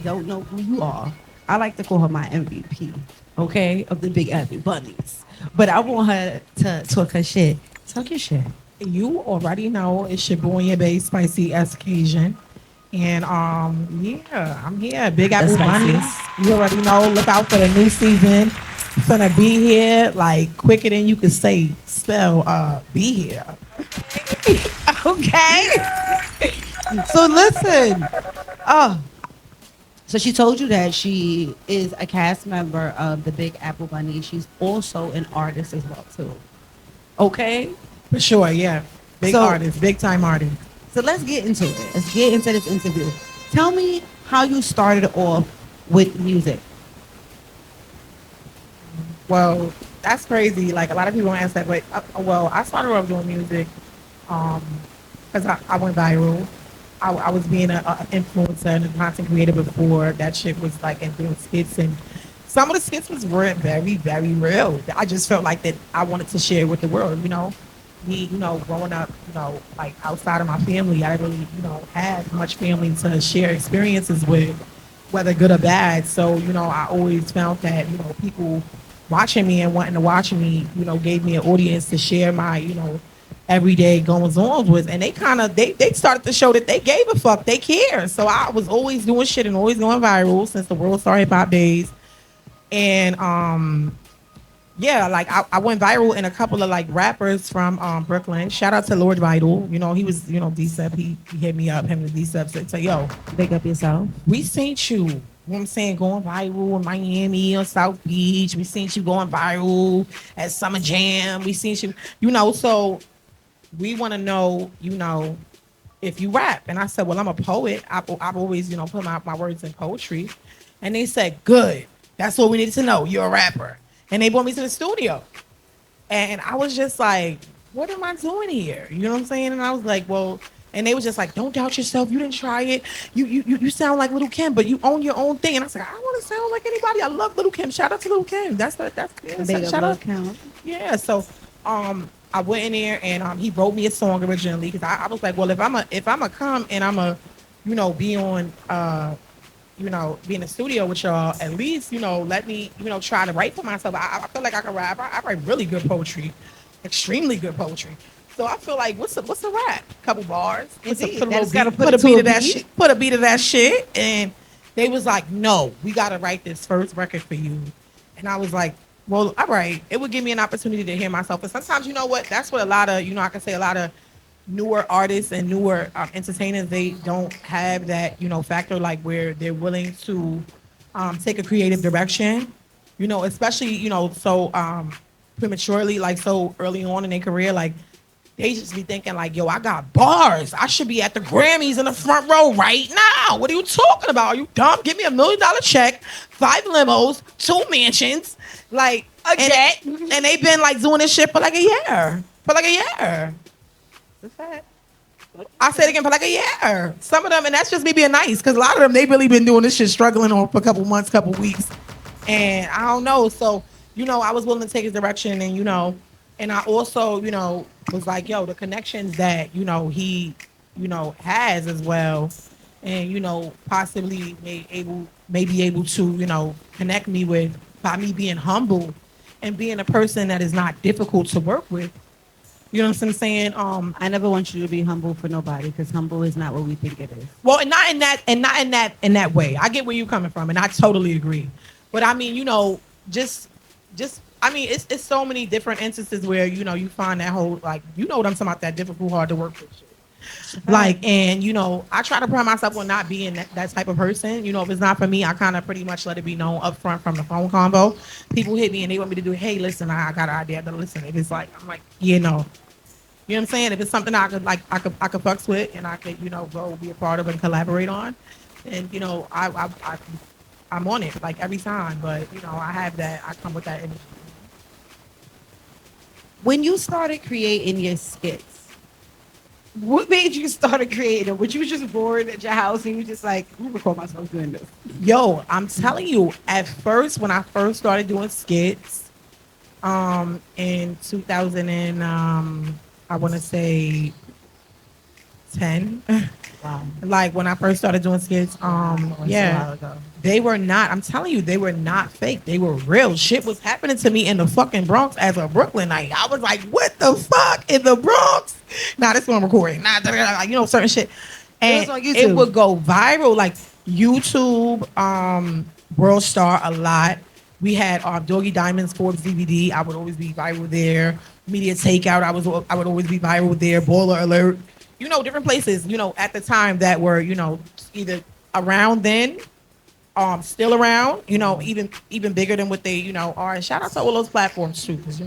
don't know who you are, I like to call her my MVP, okay, of the Big Apple Bunnies. But I want her to talk her shit. Talk your shit. You already know it's your boy and your bae, Spicee Cajun. And yeah, I'm here. Big That's Apple spicy. Bunnies. You already know. Look out for the new season. Finna be here like quicker than you could say spell be here. Okay. So listen. Oh, so she told you that she is a cast member of the Big Apple Bunny. She's also an artist as well too. Okay. For sure, yeah. Big So artist, big time artist. so let's get into it. Let's get into this interview. Tell me how you started off with music. Well, that's crazy. Like a lot of people don't ask that, but well, I started off doing music because I went viral. I was being an influencer and a content creator before that shit was like and doing skits and some of the skits was very very real. I just felt like that I wanted to share with the world. Me, growing up, like outside of my family, I didn't really, have much family to share experiences with, whether good or bad. So, I always found that, people watching me and wanting to watch me, gave me an audience to share my, everyday goings on with. And they started to show that they gave a fuck. They care. So I was always doing shit and always going viral since the World Star Hip Hop days. And yeah, like I went viral in a couple of like rappers from Brooklyn. Shout out to Lord Vital. He was, D-Sub. He hit me up, him and D-Sub said, yo, Big up yourself. we seen you. You know what I'm saying? Going viral in Miami or South Beach. We seen you going viral at Summer Jam. We seen you, so we want to know, if you rap. And I said, well, I'm a poet. I've always, put my words in poetry. And they said, good. That's what we needed to know. You're a rapper. And they brought me to the studio. And I was just like, what am I doing here? You know what I'm saying? And I was like, well, and they was just like, don't doubt yourself. You didn't try it. You sound like Little Kim, but you own your own thing. And I was like, I don't want to sound like anybody. I love Little Kim. Shout out to Little Kim. That's yeah, Big up shout Lil' out. Kim. Yeah. So I went in there and he wrote me a song originally because I was like, well, if I'm a come and I'm a, be on be in the studio with y'all, at least, let me, try to write for myself. I feel like I can rap. I write really good poetry, extremely good poetry. So I feel like what's a rap? Couple bars. Indeed. Put a That's little gotta beat, put put it a to beat a of that beat. shit. Put a beat of that shit. And they was like, no, we gotta write this first record for you. And I was like, well, all right. It would give me an opportunity to hear myself. And sometimes, you know what? That's what a lot of, I can say a lot of newer artists and newer entertainers, they don't have that factor, like where they're willing to take a creative direction, especially so prematurely, like so early on in their career, like they just be thinking like, yo, I got bars, I should be at the Grammys in the front row right now. What are you talking about? Are you dumb? Give me $1 million check, 5 limos, 2 mansions, like A jet. and they've been like doing this shit for like a year, I said it again, for like a year. Some of them, and that's just me being nice, because a lot of them, they really been doing this shit, struggling on for a couple months, couple weeks. And I don't know. So, I was willing to take his direction and, and I also, was like, yo, the connections that, he, has as well. And, possibly may be able to, connect me with by me being humble and being a person that is not difficult to work with. You know what I'm saying? I never want you to be humble for nobody because humble is not what we think it is. Well, and not in that way. I get where you're coming from, and I totally agree. But I mean, just I mean, it's so many different instances where you find that whole, like, what I'm talking about, that difficult, hard to work with shit. Like, and I try to pride myself on not being that type of person. If it's not for me, I kind of pretty much let it be known up front from the phone combo. People hit me and they want me to do, hey, listen, I got an idea. To listen. If it's like, I'm like, no. You know what I'm saying? If it's something I could fucks with and I could, go be a part of and collaborate on, and I'm on it like every time. But I have that. I come with that energy. When you started creating your skits, what made you start creating them? Was you just bored at your house and you just like, I'm gonna record myself doing this? Yo, I'm telling you, at first, when I first started doing skits, in 2000 and I want to say 10. Wow. Like when I first started doing skits, That's a yeah, while ago. they were not. I'm telling you, they were not fake. They were real. Shit was happening to me in the fucking Bronx as a Brooklynite. I was like, what the fuck in the Bronx? Nah, this one recording. Nah, certain shit, It was and on it YouTube. would go viral. Like YouTube, World Star a lot. We had Doggy Diamonds Forbes DVD. I would always be viral there. Media Takeout. I would always be viral there. Baller Alert. Different places. At the time that were either around then, still around. Even bigger than what they are. And shout out to all those platforms too, because